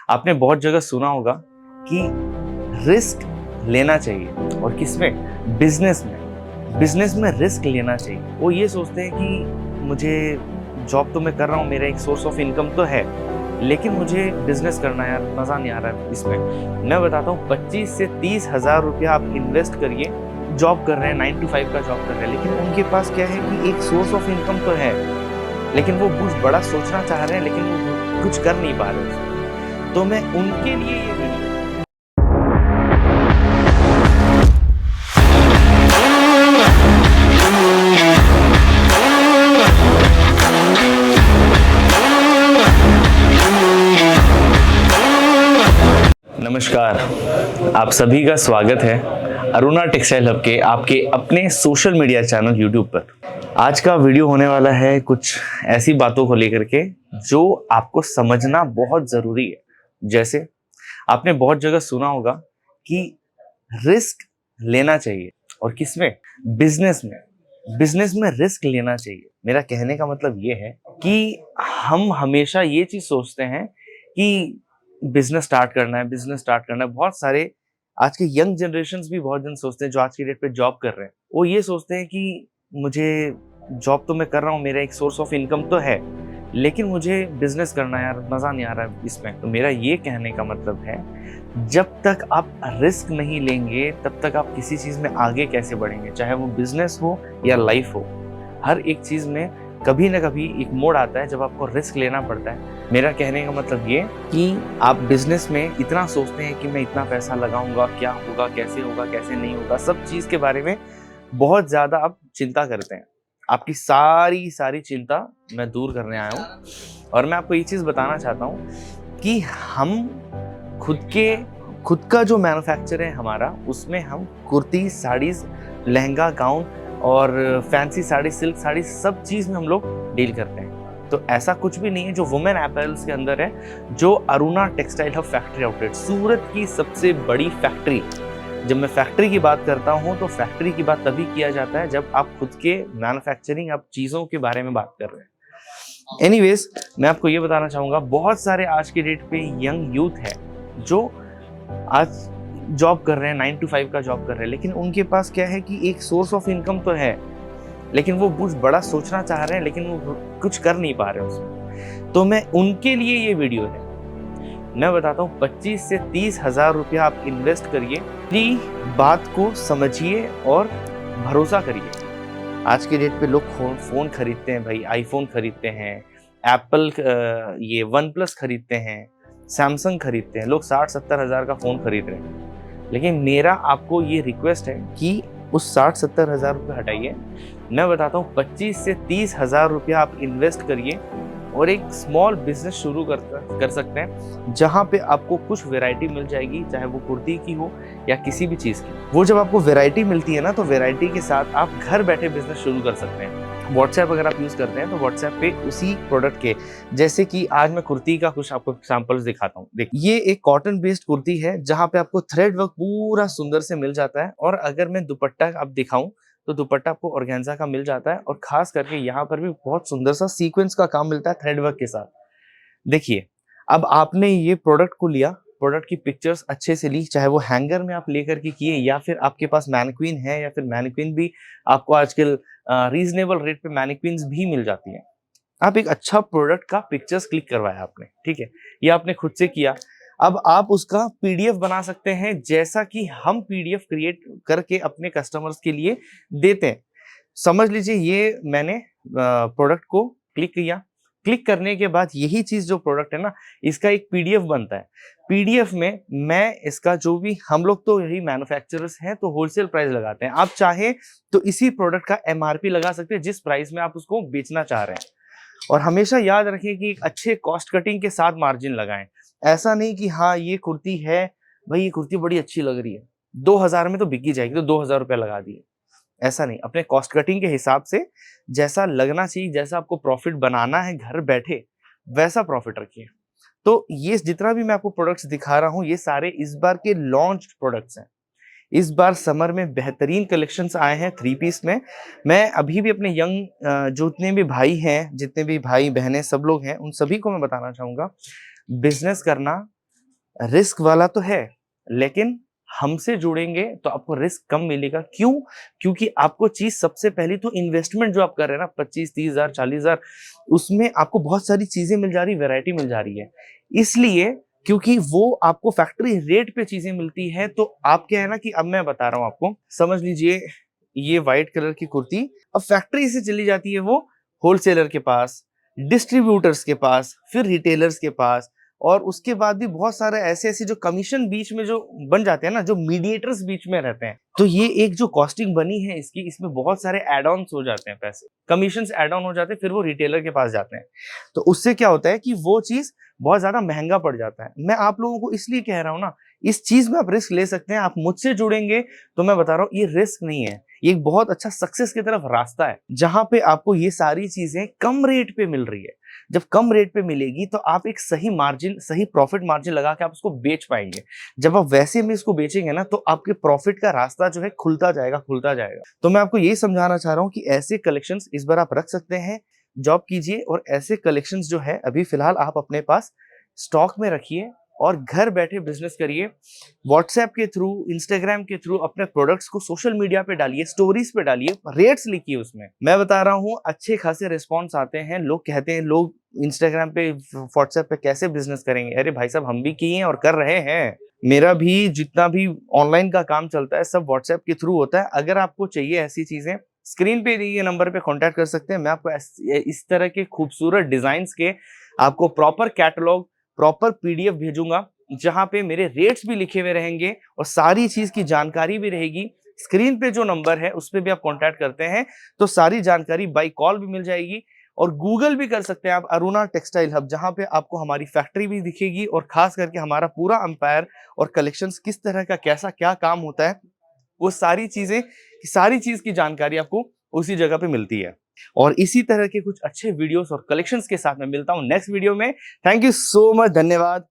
आपने बहुत जगह सुना होगा कि रिस्क लेना चाहिए और किसमें? बिजनेस में रिस्क लेना चाहिए। वो ये सोचते हैं कि मुझे जॉब तो मैं कर रहा हूँ, मेरा एक सोर्स ऑफ इनकम तो है, लेकिन मुझे बिजनेस करना है यार, मज़ा नहीं आ रहा है इसमें। मैं बताता हूँ 25 से 30 हज़ार रुपया आप इन्वेस्ट करिए। जॉब कर रहे हैं, 9 to 5 का जॉब कर रहे हैं, लेकिन उनके पास क्या है कि एक सोर्स ऑफ इनकम तो है, लेकिन वो कुछ बड़ा सोचना चाह रहे हैं, लेकिन वो कुछ कर नहीं पा रहे उसमें। तो मैं उनके लिए ये वीडियो नमस्कार, आप सभी का स्वागत है अरुणा टेक्सटाइल हब के आपके अपने सोशल मीडिया चैनल यूट्यूब पर। आज का वीडियो होने वाला है कुछ ऐसी बातों को लेकर के जो आपको समझना बहुत ज़रूरी है। जैसे आपने बहुत जगह सुना होगा कि रिस्क लेना चाहिए और किसमें? बिजनेस में रिस्क लेना चाहिए। मेरा कहने का मतलब ये है कि हम हमेशा ये चीज़ सोचते हैं कि बिजनेस स्टार्ट करना है। बहुत सारे आज के यंग जनरेशन्स भी बहुत जन सोचते हैं जो आज की डेट पे जॉब कर रहे हैं। वो ये सोचते हैं कि मुझे जॉब तो मैं कर रहा हूँ, मेरा एक सोर्स ऑफ इनकम तो है, लेकिन मुझे बिजनेस करना है यार, मज़ा नहीं आ रहा है इसमें। तो मेरा ये कहने का मतलब है, जब तक आप रिस्क नहीं लेंगे तब तक आप किसी चीज़ में आगे कैसे बढ़ेंगे, चाहे वो बिजनेस हो या लाइफ हो। हर एक चीज़ में कभी ना कभी एक मोड़ आता है जब आपको रिस्क लेना पड़ता है। मेरा कहने का मतलब ये कि आप बिजनेस में इतना सोचते हैं कि मैं इतना पैसा लगाऊंगा, क्या होगा, कैसे नहीं होगा, सब चीज़ के बारे में बहुत ज़्यादा आप चिंता करते हैं। आपकी सारी चिंता मैं दूर करने आया हूँ और मैं आपको ये चीज़ बताना चाहता हूँ कि हम खुद का जो मैन्युफैक्चर है हमारा, उसमें हम कुर्ती, साड़ीज़, लहंगा, गाउन और फैंसी साड़ी, सिल्क साड़ी, सब चीज़ में हम लोग डील करते हैं। तो ऐसा कुछ भी नहीं है जो वुमेन अपैरल्स के अंदर है, जो Aruna textile hub factory outlet, Surat की सबसे बड़ी फैक्ट्री। जब मैं फैक्ट्री की बात करता हूँ तो फैक्ट्री की बात तभी किया जाता है जब आप खुद के मैन्युफैक्चरिंग, आप चीज़ों के बारे में बात कर रहे हैं। एनीवेज, मैं आपको ये बताना चाहूँगा, बहुत सारे आज के डेट पे यंग यूथ है जो आज जॉब कर रहे हैं, 9 to 5 का जॉब कर रहे हैं, लेकिन उनके पास क्या है कि एक सोर्स ऑफ इनकम तो है, लेकिन वो कुछ बड़ा सोचना चाह रहे हैं, लेकिन वो कुछ कर नहीं पा रहे उसमें। तो मैं उनके लिए ये वीडियो है। मैं बताता हूँ 25 से 30 हज़ार रुपया आप इन्वेस्ट करिए, अपनी बात को समझिए और भरोसा करिए। आज के डेट पे लोग फ़ोन खरीदते हैं भाई, आईफोन खरीदते हैं, एप्पल ये वन प्लस खरीदते हैं, सैमसंग खरीदते हैं, लोग 60-70 हज़ार का फ़ोन खरीद रहे हैं। लेकिन मेरा आपको ये रिक्वेस्ट है कि उस 60-70 हज़ार रुपये हटाइए। मैं बताता हूँ 25 से 30 हज़ार रुपया आप इन्वेस्ट करिए और एक स्मॉल बिजनेस शुरू कर सकते हैं, जहाँ पे आपको कुछ वैरायटी मिल जाएगी, चाहे वो कुर्ती की हो या किसी भी चीज़ की। वो जब आपको वैरायटी मिलती है ना, तो वैरायटी के साथ आप घर बैठे बिजनेस शुरू कर सकते हैं। व्हाट्सएप अगर आप यूज़ करते हैं तो व्हाट्सएप पे उसी प्रोडक्ट के, जैसे कि आज मैं कुर्ती का कुछ आपको सैंपल्स दिखाता हूँ। देखिए, ये एक कॉटन बेस्ड कुर्ती है जहाँ पे आपको थ्रेड वर्क पूरा सुंदर से मिल जाता है, और अगर मैं दुपट्टा आप दिखाऊं तो दुपट्टा आपको ऑर्गेन्जा का मिल जाता है, और खास करके यहाँ पर भी बहुत सुंदर सा सीक्वेंस का काम मिलता है थ्रेड वर्क के साथ। देखिए, अब आपने ये प्रोडक्ट को लिया, प्रोडक्ट की पिक्चर्स अच्छे से ली, चाहे वो हैंगर में आप लेकर के किए या फिर आपके पास मैनिक्विन है, या फिर मैनिक्विन भी आपको आजकल रीजनेबल रेट पे मैनिक्विन्स भी मिल जाती हैं। आप एक अच्छा प्रोडक्ट का पिक्चर्स क्लिक करवाया आपने, ठीक है, ये आपने खुद से किया। अब आप उसका पीडीएफ बना सकते हैं, जैसा कि हम पीडीएफ क्रिएट करके अपने कस्टमर्स के लिए देते हैं। समझ लीजिए, ये मैंने प्रोडक्ट को क्लिक किया, क्लिक करने के बाद यही चीज जो प्रोडक्ट है ना, इसका एक पीडीएफ बनता है। पीडीएफ में मैं इसका जो भी, हम लोग तो यही मैन्युफैक्चरर्स हैं तो होलसेल प्राइस लगाते हैं, आप चाहे तो इसी प्रोडक्ट का एमआरपी लगा सकते हैं जिस प्राइस में आप उसको बेचना चाह रहे हैं। और हमेशा याद रखें कि एक अच्छे कॉस्ट कटिंग के साथ मार्जिन लगाएं। ऐसा नहीं कि हाँ ये कुर्ती है भाई, ये कुर्ती बड़ी अच्छी लग रही है, 2000 में तो बिकी जाएगी, तो 2000 रुपये लगा दिए। ऐसा नहीं, अपने कॉस्ट कटिंग के हिसाब से जैसा लगना चाहिए, जैसा आपको प्रॉफिट बनाना है घर बैठे, वैसा प्रॉफिट रखिए। तो ये जितना भी मैं आपको प्रोडक्ट्स दिखा रहा हूँ, ये सारे इस बार के लॉन्च प्रोडक्ट्स हैं। इस बार समर में बेहतरीन कलेक्शंस आए हैं 3 पीस में। मैं अभी भी अपने यंग जो जितने भी भाई हैं, जितने भी भाई बहनें सब लोग हैं, उन सभी को मैं बताना चाहूँगा, बिजनेस करना रिस्क वाला तो है, लेकिन हमसे जुड़ेंगे तो आपको रिस्क कम मिलेगा। क्यों? क्योंकि आपको चीज सबसे पहली तो इन्वेस्टमेंट जो आप कर रहे हैं ना 25-30 हजार 40 हजार, उसमें आपको बहुत सारी चीजें मिल जा रही, वैरायटी मिल जा रही है। इसलिए क्योंकि वो आपको फैक्ट्री रेट पे चीजें मिलती है, तो आप क्या है ना कि अब मैं बता रहा हूं आपको, समझ लीजिए ये व्हाइट कलर की कुर्ती अब फैक्ट्री से चली जाती है वो होलसेलर के पास, डिस्ट्रीब्यूटर्स के पास, फिर रिटेलर्स के पास, और उसके बाद भी बहुत सारे ऐसे ऐसे जो कमीशन बीच में जो बन जाते हैं ना, जो मीडिएटर्स बीच में रहते हैं। तो ये एक जो कॉस्टिंग बनी है इसकी, इसमें बहुत सारे एड ऑन्स हो जाते हैं, पैसे कमीशन एड ऑन हो जाते हैं, फिर वो रिटेलर के पास जाते हैं। तो उससे क्या होता है कि वो चीज बहुत ज्यादा महंगा पड़ जाता है। मैं आप लोगों को इसलिए कह रहा हूं ना, इस चीज में आप रिस्क ले सकते हैं। आप मुझसे जुड़ेंगे तो मैं बता रहा हूँ ये रिस्क नहीं है, ये एक बहुत अच्छा सक्सेस की तरफ रास्ता है, जहां पे आपको ये सारी चीजें कम रेट पे मिल रही है। जब कम रेट पे मिलेगी तो आप एक सही मार्जिन, सही प्रॉफिट मार्जिन लगा के आप उसको बेच पाएंगे। जब आप वैसे में इसको बेचेंगे ना, तो आपके प्रॉफिट का रास्ता जो है खुलता जाएगा, खुलता जाएगा। तो मैं आपको यही समझाना चाह रहा हूँ कि ऐसे कलेक्शंस इस बार आप रख सकते हैं, जॉब कीजिए, और ऐसे कलेक्शंस जो है अभी फिलहाल आप अपने पास स्टॉक में रखिए और घर बैठे बिजनेस करिए। व्हाट्सएप के थ्रू, इंस्टाग्राम के थ्रू अपने प्रोडक्ट्स को सोशल मीडिया पे डालिए, स्टोरीज पे डालिए, रेट्स लिखिए उसमें। मैं बता रहा हूँ अच्छे खासे रिस्पॉन्स आते हैं। लोग कहते हैं, लोग इंस्टाग्राम पे, व्हाट्सएप पे कैसे बिजनेस करेंगे? अरे भाई साहब, हम भी किए हैं और कर रहे हैं। मेरा भी जितना भी ऑनलाइन का काम चलता है सब व्हाट्सएप के थ्रू होता है। अगर आपको चाहिए ऐसी चीजें, स्क्रीन पे दिए नंबर पे कांटेक्ट कर सकते हैं। मैं आपको इस तरह के खूबसूरत डिजाइन्स के आपको प्रॉपर कैटलॉग, प्रॉपर पीडीएफ भेजूंगा, जहां पे मेरे रेट्स भी लिखे हुए रहेंगे और सारी चीज की जानकारी भी रहेगी। स्क्रीन पे जो नंबर है उस पे भी आप कांटेक्ट करते हैं तो सारी जानकारी बाय कॉल भी मिल जाएगी, और गूगल भी कर सकते हैं आप अरुणा टेक्सटाइल हब, जहां पे आपको हमारी फैक्ट्री भी दिखेगी, और खास करके हमारा पूरा अंपायर और कलेक्शंस किस तरह का, कैसा क्या काम होता है, वो सारी चीजें, सारी चीज की जानकारी आपको उसी जगह पे मिलती है। और इसी तरह के कुछ अच्छे वीडियोस और कलेक्शंस के साथ मैं मिलता हूं नेक्स्ट वीडियो में। थैंक यू सो मच, धन्यवाद।